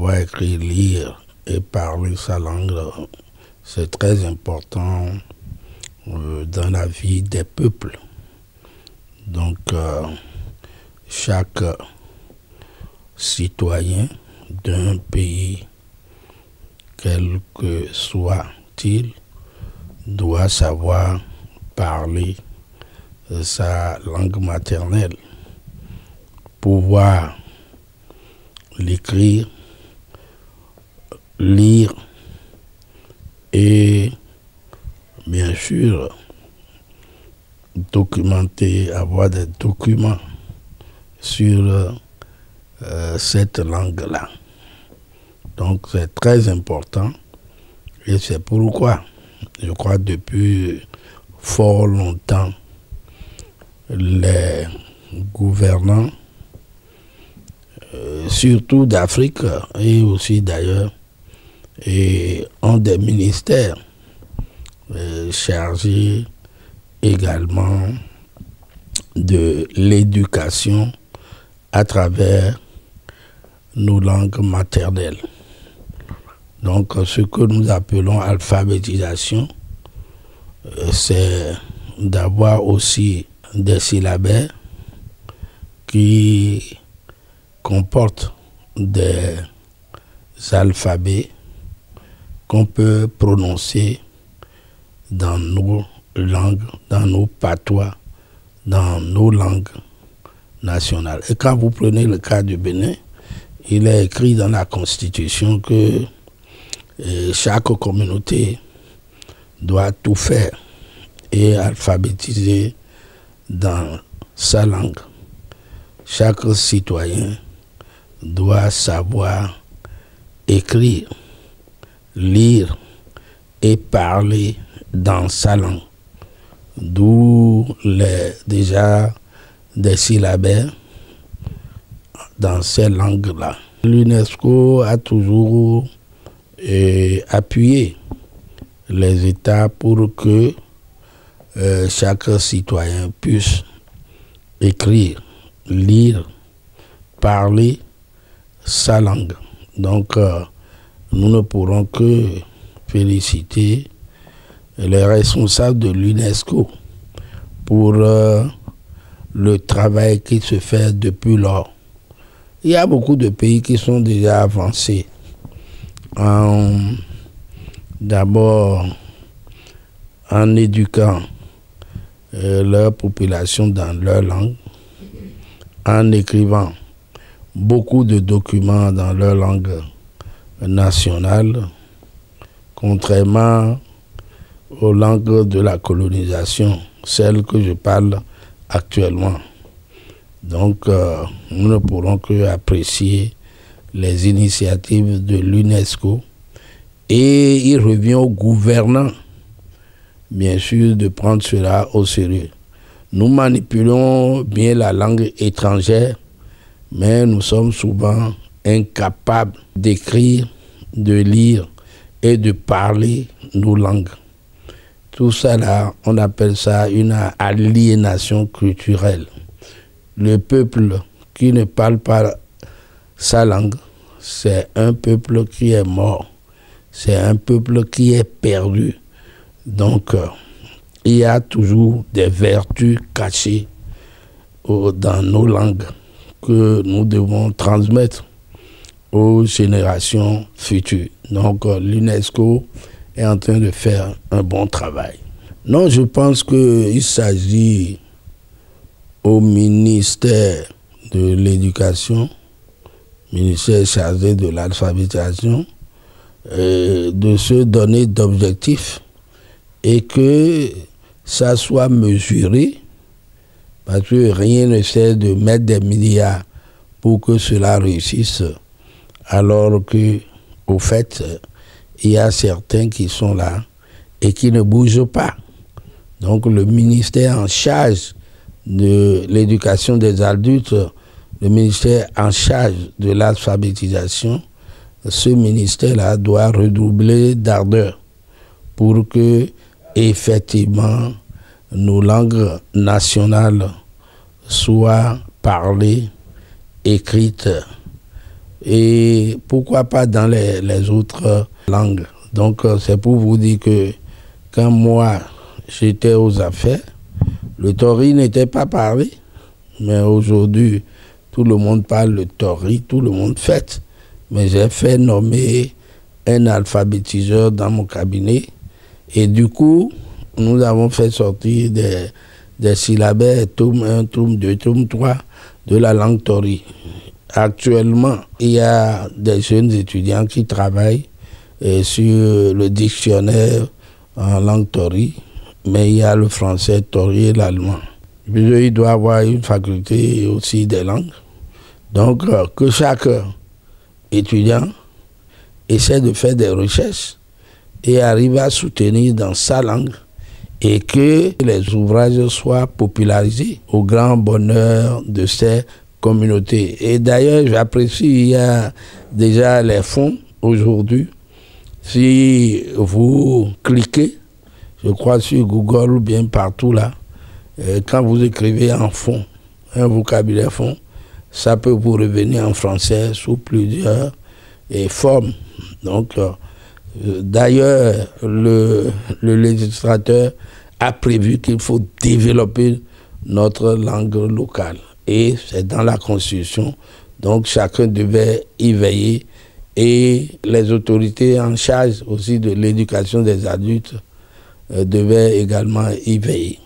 savoir écrire, lire et parler sa langue, c'est très important dans la vie des peuples. Donc, chaque citoyen d'un pays, quel que soit-il, doit savoir parler sa langue maternelle, pouvoir l'écrire, lire et bien sûr documenter, avoir des documents sur cette langue-là. Donc c'est très important et c'est pourquoi je crois depuis fort longtemps les gouvernants, surtout d'Afrique et aussi d'ailleurs, ont des ministères chargés également de l'éducation à travers nos langues maternelles. Donc ce que nous appelons alphabétisation, c'est d'avoir aussi des syllabaires qui comportent des alphabets qu'on peut prononcer dans nos langues, dans nos patois, dans nos langues nationales. Et quand vous prenez le cas du Bénin, il est écrit dans la Constitution que chaque communauté doit tout faire et alphabétiser dans sa langue. Chaque citoyen doit savoir écrire, lire et parler dans sa langue. D'où déjà des syllabaires dans ces langues-là. L'UNESCO a toujours appuyé les États pour que chaque citoyen puisse écrire, lire, parler sa langue. Donc, nous ne pourrons que féliciter les responsables de l'UNESCO pour le travail qui se fait depuis lors. Il y a beaucoup de pays qui sont déjà avancés. D'abord, en éduquant leur population dans leur langue, en écrivant beaucoup de documents dans leur langue nationale, contrairement aux langues de la colonisation, celles que je parle actuellement. Donc, nous ne pourrons que apprécier les initiatives de l'UNESCO et il revient aux gouvernants, bien sûr, de prendre cela au sérieux. Nous manipulons bien la langue étrangère, mais nous sommes souvent incapables d'écrire, de lire et de parler nos langues. Tout ça là, on appelle ça une aliénation culturelle. Le peuple qui ne parle pas sa langue, c'est un peuple qui est mort. C'est un peuple qui est perdu. Donc, il y a toujours des vertus cachées dans nos langues que nous devons transmettre aux générations futures. Donc, l'UNESCO est en train de faire un bon travail. Non, je pense qu'il s'agit au ministère de l'Éducation, ministère chargé de l'alphabétisation, de se donner d'objectifs et que ça soit mesuré, parce que rien ne sert de mettre des milliards pour que cela réussisse, alors que, au fait, il y a certains qui sont là et qui ne bougent pas. Donc le ministère en charge de l'éducation des adultes, le ministère en charge de l'alphabétisation, ce ministère-là doit redoubler d'ardeur pour que, effectivement, nos langues nationales soient parlées, écrites Et pourquoi pas dans les autres langues. Donc c'est pour vous dire que quand moi j'étais aux affaires, le tori n'était pas parlé. Mais aujourd'hui, tout le monde parle le tori, tout le monde fait. Mais j'ai fait nommer un alphabétiseur dans mon cabinet. Et du coup, nous avons fait sortir des syllabaires, tome 1, tome 2, tome 3 de la langue tori. Actuellement, il y a des jeunes étudiants qui travaillent sur le dictionnaire en langue tori, mais il y a le français tori et l'allemand. Il doit avoir une faculté aussi des langues. Donc, que chaque étudiant essaie de faire des recherches et arrive à soutenir dans sa langue et que les ouvrages soient popularisés au grand bonheur de ces communautés. Et d'ailleurs, j'apprécie, il y a déjà les fonds aujourd'hui. Si vous cliquez, je crois sur Google ou bien partout là, quand vous écrivez en fond, un vocabulaire fond, ça peut vous revenir en français sous plusieurs formes. Donc, d'ailleurs, le législateur a prévu qu'il faut développer notre langue locale. Et c'est dans la Constitution. Donc, chacun devait y veiller. Et les autorités en charge aussi de l'éducation des adultes devaient également y veiller.